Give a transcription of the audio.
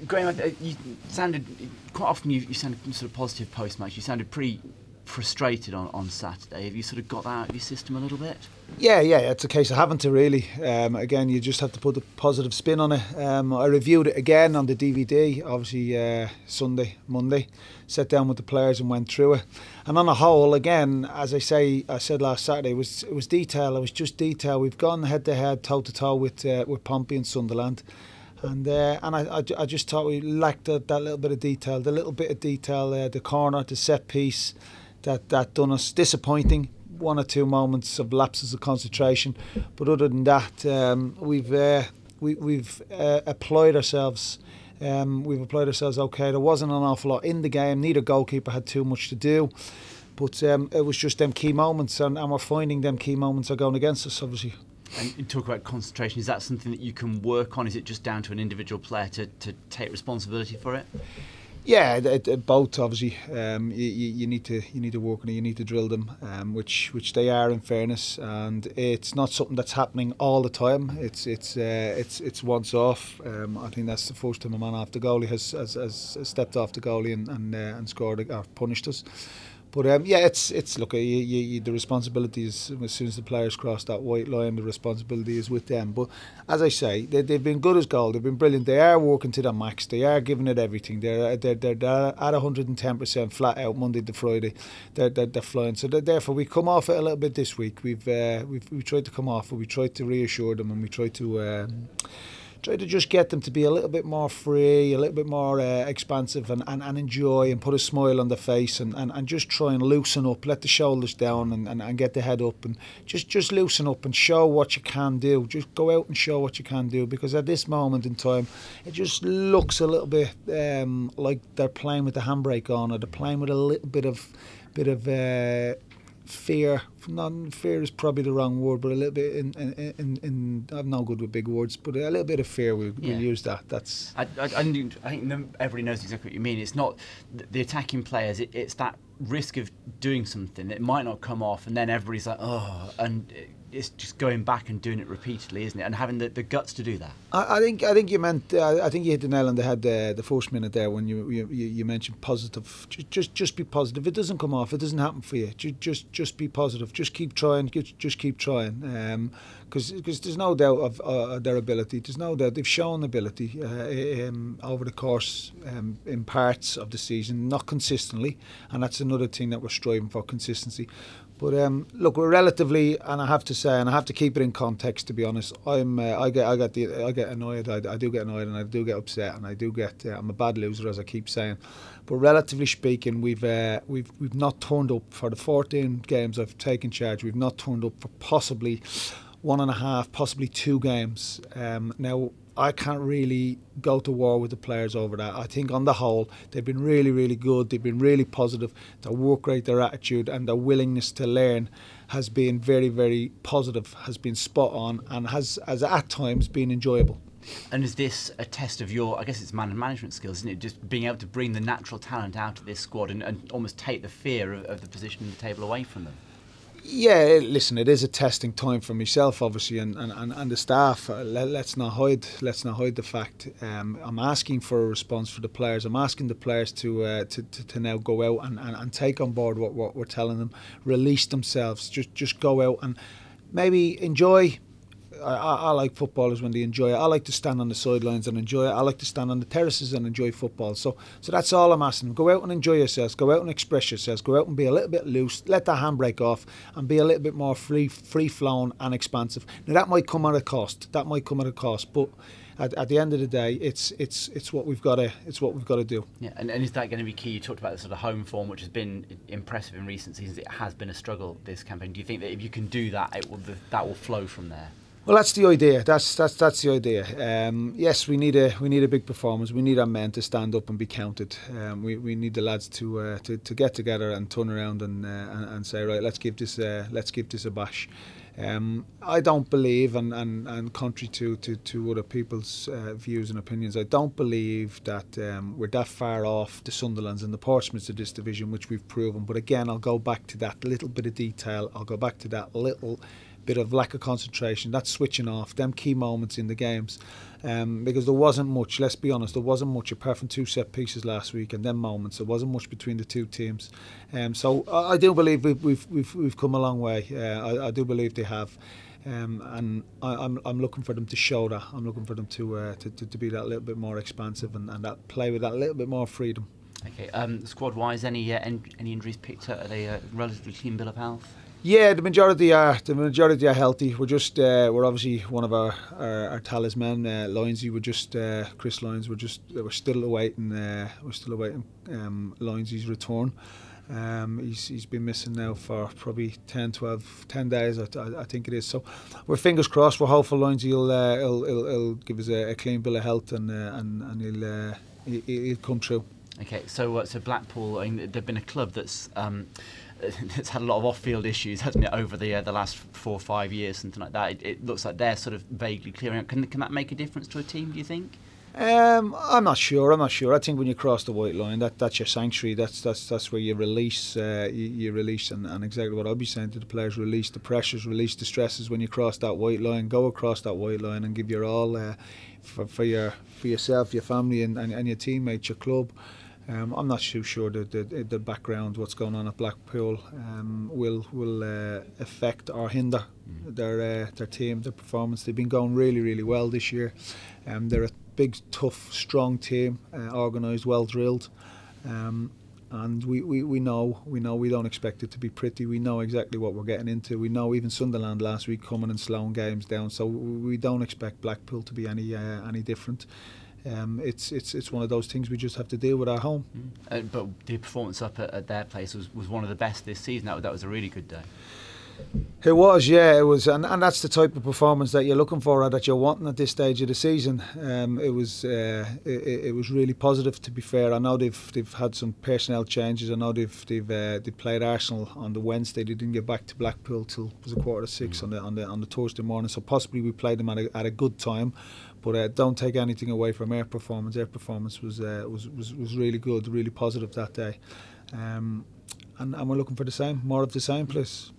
going on, you sounded quite often. You sounded sort of positive post match. You sounded pretty frustrated on Saturday. Have you sort of got that out of your system a little bit? Yeah, it's a case of having to really. Again, you just have to put a positive spin on it. I reviewed it again on the DVD, obviously Sunday, Monday. Sat down with the players and went through it. And on the whole, again, as I said last Saturday, it was detail. It was just detail. We've gone head to head, toe to toe with Pompey and Sunderland. And I just thought we lacked that little bit of detail, the corner, the set piece, that done us disappointing. One or two moments of lapses of concentration, but other than that, we've applied ourselves. We've applied ourselves okay. There wasn't an awful lot in the game. Neither goalkeeper had too much to do, but it was just them key moments, and we're finding them key moments are going against us, obviously. And you talk about concentration. Is that something that you can work on? Is it just down to an individual player to take responsibility for it? Yeah, both obviously. You need to work on it. You need to drill them, which they are, in fairness. And it's not something that's happening all the time. It's once off. I think that's the first time a man off the goalie has stepped off the goalie and scored or punished us. But it's look. The responsibility is, as soon as the players cross that white line, the responsibility is with them. But as I say, they've been good as gold. They've been brilliant. They are working to their max. They are giving it everything. They're at 110% flat out Monday to Friday. They're flying. So therefore, we come off it a little bit this week. We've tried to come off it. We tried to reassure them, and we tried to. Try to just get them to be a little bit more free, a little bit more expansive and enjoy and put a smile on their face and just try and loosen up, let the shoulders down and get the head up and just loosen up and show what you can do. Just go out and show what you can do, because at this moment in time it just looks a little bit like they're playing with the handbrake on, or they're playing with a little bit of fear. Fear is probably the wrong word, but a little bit in I'm no good with big words, but a little bit of fear. We'll use that. That's. I think everybody knows exactly what you mean. It's not the attacking players. It's that risk of doing something that might not come off, and then everybody's like, oh, and it's just going back and doing it repeatedly, isn't it? And having the guts to do that. I think you meant. I think you hit the nail on the head the first minute there when you mentioned positive. Just be positive. It doesn't come off. It doesn't happen for you. Just be positive. Just keep trying. Just keep trying. Because there's no doubt of their ability. There's no doubt they've shown ability over the course in parts of the season, not consistently, and that's another thing that we're striving for, consistency. But look, we're relatively, and I have to say, and I have to keep it in context, to be honest. I get annoyed. I do get annoyed, and I do get upset, and I do get. I'm a bad loser, as I keep saying. But relatively speaking, we've not turned up for the 14 games I've taken charge. We've not turned up for possibly 1.5, possibly 2 games. Now, I can't really go to war with the players over that. I think on the whole, they've been really, really good. They've been really positive. Their work rate, their attitude and their willingness to learn has been very, very positive, has been spot on, and has at times been enjoyable. And is this a test of your, I guess it's management skills, isn't it? Just being able to bring the natural talent out of this squad and almost take the fear of the position in the table away from them? Yeah, listen, it is a testing time for myself, obviously, and the staff. Let's not hide the fact. I'm asking for a response for the players. I'm asking the players to now go out and take on board what we're telling them. Release themselves. Just go out and maybe enjoy. I like footballers when they enjoy it. I like to stand on the sidelines and enjoy it. I like to stand on the terraces and enjoy football. So that's all I'm asking them. Go out and enjoy yourselves. Go out and express yourselves. Go out and be a little bit loose. Let that handbrake off and be a little bit more free-flowing and expansive. Now that might come at a cost. But at the end of the day, it's what we've got to do. Yeah, and is that going to be key? You talked about the sort of home form, which has been impressive in recent seasons. It has been a struggle this campaign. Do you think that if you can do that, that will flow from there? Well, that's the idea. That's the idea. Yes, we need a big performance. We need our men to stand up and be counted. We need the lads to get together and turn around and say, right, let's give this a bash. I don't believe, and contrary to other people's views and opinions, I don't believe that we're that far off the Sunderlands and the Portsmouths of this division, which we've proven. But again, I'll go back to that little bit of detail. I'll go back to that little bit of lack of concentration, that switching off, them key moments in the games. Because there wasn't much, let's be honest, there wasn't much apart from 2 set pieces last week and them moments. There wasn't much between the two teams. So I do believe we've come a long way. I do believe they have. And I'm looking for them to show that. I'm looking for them to be that little bit more expansive and that play with that little bit more freedom. Okay, squad-wise, any injuries picked up? Are they a relatively clean bill of health? Yeah, the majority are healthy. We're obviously one of our talisman, Lyonsy. Chris Lyons. We're still awaiting Lynsy's return. He's been missing now for probably 10 days, I think it is. So we're fingers crossed. We're hopeful Lyonsy he'll give us a clean bill of health and he'll come through. Okay, so Blackpool, I mean, they've been a club that's had a lot of off-field issues, hasn't it, over the last 4 or 5 years, something like that. It looks like they're sort of vaguely clearing out. Can that make a difference to a team, do you think? I'm not sure. I think when you cross the white line, that's your sanctuary. That's where you release. You release, and exactly what I'll be saying to the players: release the pressures, release the stresses. When you cross that white line, go across that white line and give your all for yourself, your family, and your teammates, your club. I'm not too sure the background, what's going on at Blackpool, will affect or hinder their team, their performance. They've been going really, really well this year. They're a big, tough, strong team, organised, well drilled, and we know we don't expect it to be pretty. We know exactly what we're getting into. We know even Sunderland last week coming and slowing games down, so we don't expect Blackpool to be any different. It's one of those things we just have to deal with at home. But the performance up at their place was one of the best this season. That was a really good day. It was, yeah, it was, and that's the type of performance that you're looking for, or that you're wanting at this stage of the season. It was really positive, to be fair. I know they've had some personnel changes. I know they played Arsenal on the Wednesday. They didn't get back to Blackpool till it was 6:15 on the Thursday morning. So possibly we played them at a good time. But don't take anything away from their performance. Their performance was really good, really positive that day. And we're looking for the same, more of the same, please.